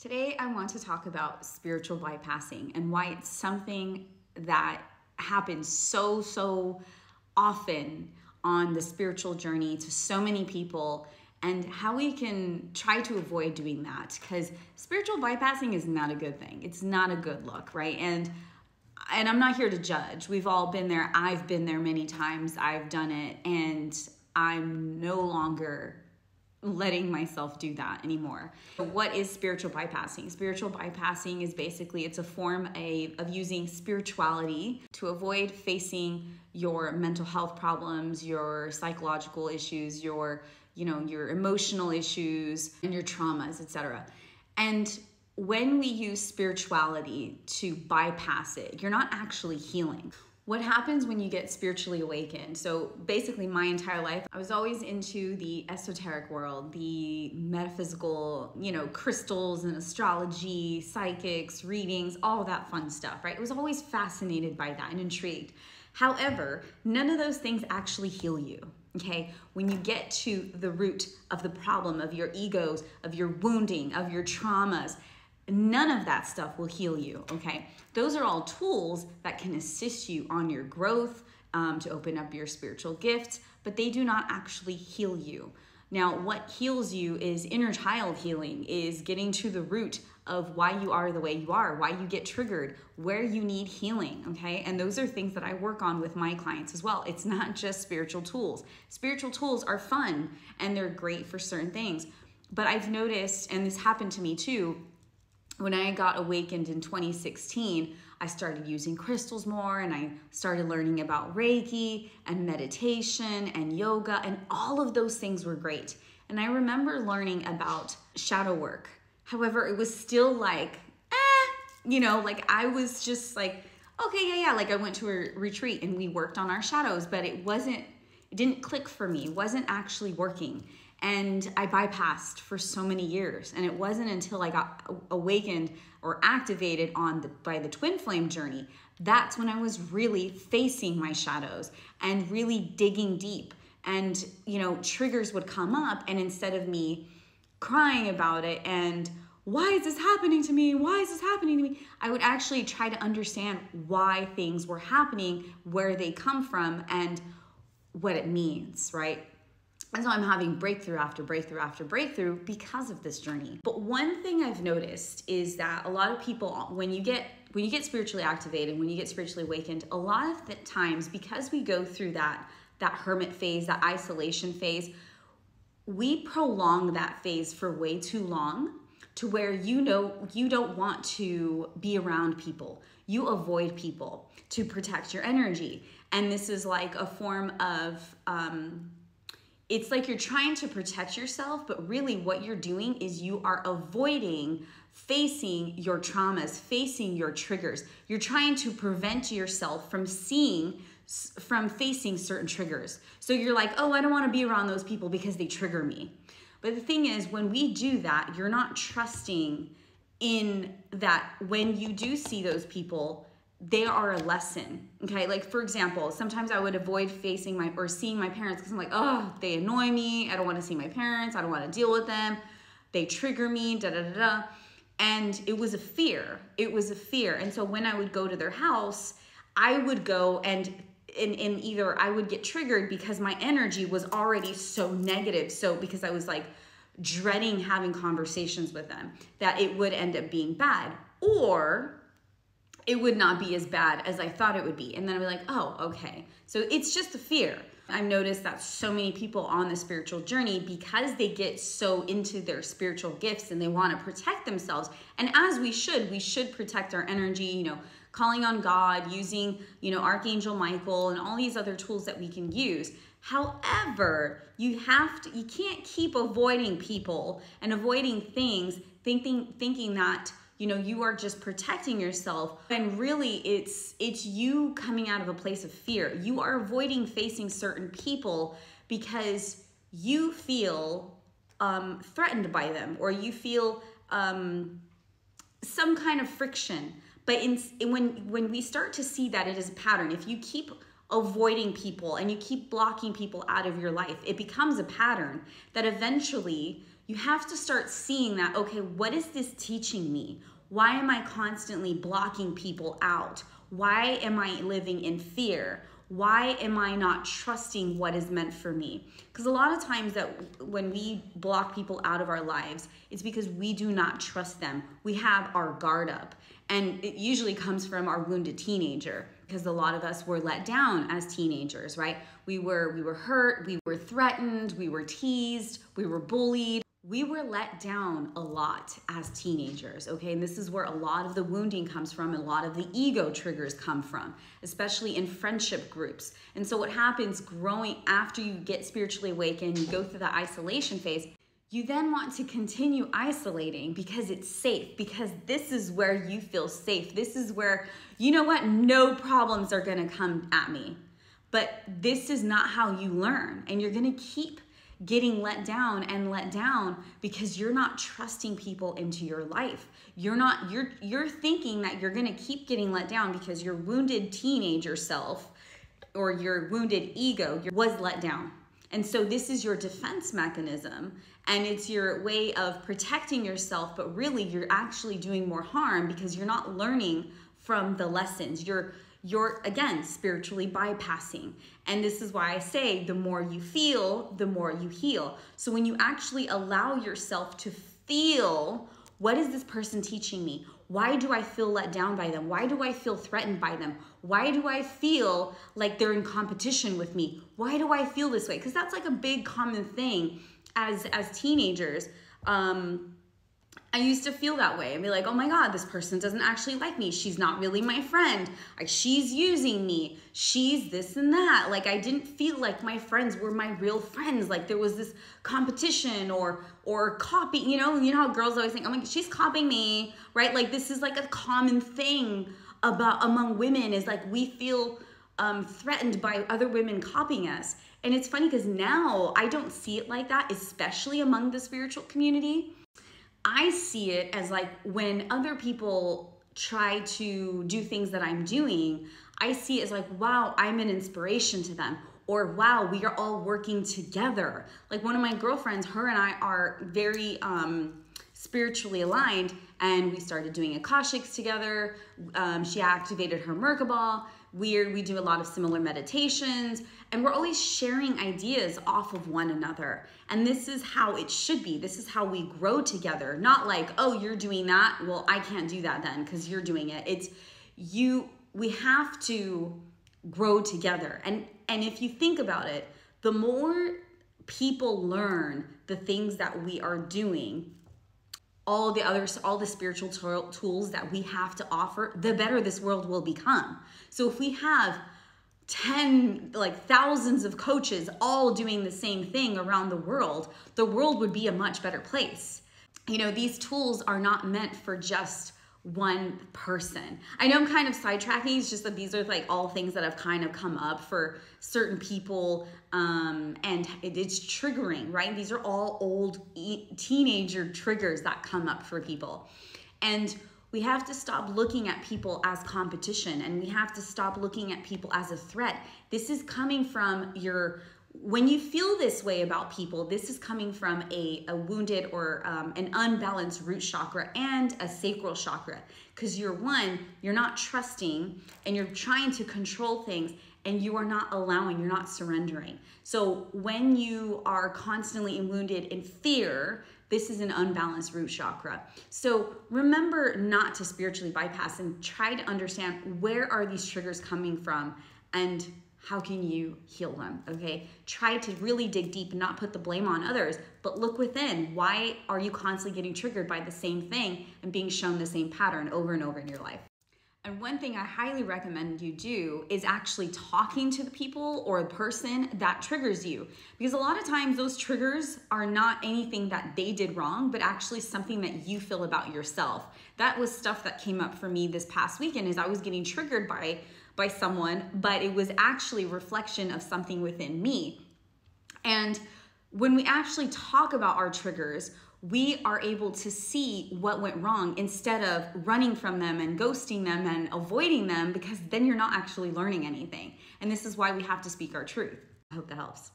Today, I want to talk about spiritual bypassing and why it's something that happens so often on the spiritual journey to so many people, and how we can try to avoid doing that, because spiritual bypassing is not a good thing. It's not a good look, right? And I'm not here to judge. We've all been there. I've been there many times. I've done it, and I'm no longer letting myself do that anymore. What is spiritual bypassing? Spiritual bypassing is basically, it's a form of using spirituality to avoid facing your mental health problems, your psychological issues, your emotional issues, and your traumas, etc. And when we use spirituality to bypass it, you're not actually healing. What happens when you get spiritually awakened? So basically my entire life, I was always into the esoteric world, the metaphysical, crystals and astrology, psychics, readings, all that fun stuff, right? I was always fascinated by that and intrigued. However, none of those things actually heal you, okay? When you get to the root of the problem, of your egos, of your wounding, of your traumas, none of that stuff will heal you, okay? Those are all tools that can assist you on your growth, to open up your spiritual gifts, but they do not actually heal you. Now, what heals you is inner child healing, is getting to the root of why you are the way you are, why you get triggered, where you need healing, okay? And those are things that I work on with my clients as well. It's not just spiritual tools. Spiritual tools are fun and they're great for certain things, but I've noticed, and this happened to me too, when I got awakened in 2016, I started using crystals more, and I started learning about Reiki and meditation and yoga, and all of those things were great. And I remember learning about shadow work. However, it was still like, I was just like, okay, yeah. Like I went to a retreat and we worked on our shadows, but it didn't click for me. It wasn't actually working. And I bypassed for so many years. And it wasn't until I got awakened or activated by the twin flame journey, that's when I was really facing my shadows and really digging deep. And, triggers would come up, and instead of me crying about it and why is this happening to me? Why is this happening to me? I would actually try to understand why things were happening, where they come from, and what it means, right? And so I'm having breakthrough after breakthrough after breakthrough because of this journey. But one thing I've noticed is that a lot of people, when you get spiritually activated, when you get spiritually awakened, a lot of the times, because we go through that hermit phase, that isolation phase, we prolong that phase for way too long, to where you don't want to be around people. You avoid people to protect your energy. And this is like a form of, it's like you're trying to protect yourself, but really what you're doing is you are avoiding facing your traumas, facing your triggers. You're trying to prevent yourself from facing certain triggers. So you're like, oh, I don't want to be around those people because they trigger me. But the thing is, when we do that, you're not trusting in that when you do see those people, they are a lesson, okay? Like, for example, sometimes I would avoid seeing my parents because I'm like, oh, they annoy me. I don't want to see my parents. I don't want to deal with them. They trigger me, And it was a fear. And so when I would go to their house, I would go and either I would get triggered because my energy was already so negative. So because I was like dreading having conversations with them, that it would end up being bad, or it would not be as bad as I thought it would be. And then I'd be like, oh, okay. So it's just a fear. I've noticed that so many people on the spiritual journey, because they get so into their spiritual gifts and they want to protect themselves. And as we should protect our energy, calling on God, using, Archangel Michael and all these other tools that we can use. However, you can't keep avoiding people and avoiding things, thinking that, you are just protecting yourself. And really it's you coming out of a place of fear. You are avoiding facing certain people because you feel threatened by them, or you feel some kind of friction. But when we start to see that it is a pattern, if you keep avoiding people and you keep blocking people out of your life, it becomes a pattern that eventually you have to start seeing that, okay, what is this teaching me? Why am I constantly blocking people out? Why am I living in fear? Why am I not trusting what is meant for me? Because a lot of times that when we block people out of our lives, it's because we do not trust them. We have our guard up. And it usually comes from our wounded teenager, because a lot of us were let down as teenagers, right? We were hurt, we were threatened, we were teased, we were bullied. We were let down a lot as teenagers, okay? And this is where a lot of the wounding comes from, and a lot of the ego triggers come from, especially in friendship groups. And so what happens growing after you get spiritually awakened, you go through the isolation phase, you then want to continue isolating because it's safe, because this is where you feel safe. This is where, you know what, no problems are gonna come at me. But this is not how you learn, and you're gonna keep getting let down because you're not trusting people into your life. You're thinking that you're going to keep getting let down because your wounded teenager self or your wounded ego was let down. And so this is your defense mechanism, and it's your way of protecting yourself, but really you're actually doing more harm because you're not learning from the lessons. You're again spiritually bypassing. And this is why I say the more you feel, the more you heal. So when you actually allow yourself to feel, what is this person teaching me? Why do I feel let down by them? Why do I feel threatened by them? Why do I feel like they're in competition with me? Why do I feel this way? Because that's like a big common thing as teenagers. I used to feel that way and be like, oh my God, this person doesn't actually like me. She's not really my friend. She's using me. She's this and that. Like, I didn't feel like my friends were my real friends. Like there was this competition or copy, you know how girls always think, oh my God, she's copying me, right? Like this is like a common thing among women, is like we feel threatened by other women copying us. And it's funny because now I don't see it like that, especially among the spiritual community. I see it as like when other people try to do things that I'm doing, I see it as like, wow, I'm an inspiration to them. Or wow, we are all working together. Like one of my girlfriends, her and I are very spiritually aligned, and we started doing Akashics together. She activated her Merkaba. We do a lot of similar meditations, and we're always sharing ideas off of one another. And this is how it should be. This is how we grow together. Not like, oh, you're doing that, well, I can't do that then because you're doing it. It's we have to grow together. And if you think about it, the more people learn the things that we are doing, all the spiritual tools that we have to offer, the better this world will become. So if we have thousands of coaches all doing the same thing around the world would be a much better place. You know, these tools are not meant for just one person. I know I'm kind of sidetracking. It's just that these are like all things that have kind of come up for certain people, and it's triggering, right? These are all old teenager triggers that come up for people. And we have to stop looking at people as competition, and we have to stop looking at people as a threat. This is coming from when you feel this way about people, this is coming from a wounded or an unbalanced root chakra and a sacral chakra. Because you're not trusting, and you're trying to control things, and you are not allowing, you're not surrendering. So when you are constantly wounded in fear, this is an unbalanced root chakra. So remember not to spiritually bypass, and try to understand where are these triggers coming from and how can you heal them, okay? Try to really dig deep and not put the blame on others, but look within. Why are you constantly getting triggered by the same thing and being shown the same pattern over and over in your life? And one thing I highly recommend you do is actually talking to the people or the person that triggers you. Because a lot of times those triggers are not anything that they did wrong, but actually something that you feel about yourself. That was stuff that came up for me this past weekend, is I was getting triggered by someone, but it was actually a reflection of something within me. And when we actually talk about our triggers, we are able to see what went wrong instead of running from them and ghosting them and avoiding them, because then you're not actually learning anything. And this is why we have to speak our truth. I hope that helps.